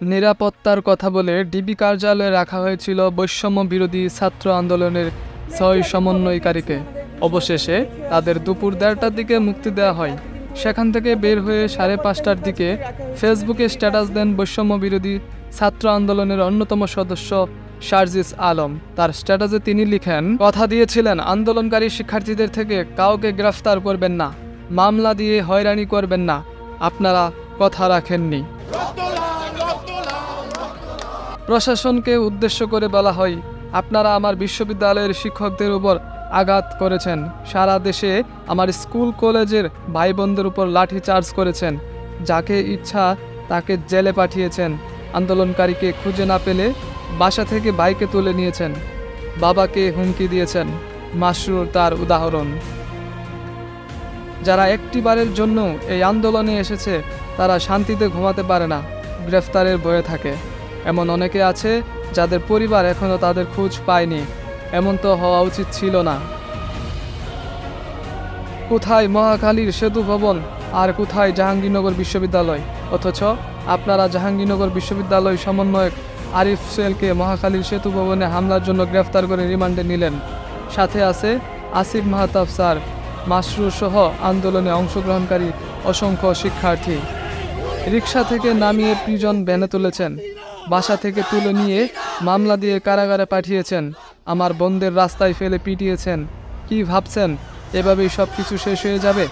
নিরাপত্তার কথা বলে ডিবি কার্যালয়ে রাখা হয়েছিল বৈষম্য বিরোধী ছাত্র আন্দোলনের ৬ সমন্বয়কারীকে। অবশেষে তাদের দুপুর ১:৩০টার দিকে মুক্তি দেওয়া হয়। সেখান থেকে বের হয়ে ৫:৩০টার দিকে ফেসবুকে স্ট্যাটাস দেন বৈষম্য বিরোধী ছাত্র আন্দোলনের অন্যতম সদস্য সার্জিস আলম। তার স্ট্যাটাসে তিনি লিখেন, কথা দিয়েছিলেন আন্দোলনকারী শিক্ষার্থীদের থেকে কাউকে গ্রেফতার করবেন না, মামলা দিয়ে হয়রানি করবেন না। আপনারা কথা রাখেননি। প্রশাসনকে উদ্দেশ্য করে বলা হয়, আপনারা আমার বিশ্ববিদ্যালয়ের শিক্ষকদের উপর আঘাত করেছেন, সারা দেশে আমার স্কুল কলেজের ভাই বোনদের উপর লাঠি চার্জ করেছেন, যাকে ইচ্ছা তাকে জেলে পাঠিয়েছেন, আন্দোলনকারীকে খুঁজে না পেলে বাসা থেকে বাইকে তুলে নিয়েছেন, বাবাকে হুমকি দিয়েছেন। মাসরুর তার উদাহরণ। যারা একটিবারের জন্য এই আন্দোলনে এসেছে তারা শান্তিতে ঘুমাতে পারে না, গ্রেফতারের ভয়ে থাকে। এমন অনেকে আছে যাদের পরিবার এখনও তাদের খোঁজ পায়নি। এমন তো হওয়া উচিত ছিল না। কোথায় মহাখালীর সেতু ভবন আর কোথায় জাহাঙ্গীরনগর বিশ্ববিদ্যালয়? অথচ আপনারা জাহাঙ্গীরনগর বিশ্ববিদ্যালয় সমন্বয়ক আরিফ সোহেলকে মহাখালীর সেতু ভবনে হামলার জন্য গ্রেফতার করে রিমান্ডে নিলেন। সাথে আছে আসিফ মাহতাব স্যার, মাসরুর সহ আন্দোলনে অংশগ্রহণকারী অসংখ্য শিক্ষার্থী। রিকশা থেকে নামিয়ে প্রিজন ভ্যানে তুলেছেন, বাসা থেকে তুলে নিয়ে মামলা দিয়ে কারাগারে পাঠিয়েছেন, আমার বোনদের রাস্তায় ফেলে পিটিয়েছেন। কি ভাবছেন এভাবেই সব কিছু শেষ হয়ে যাবে?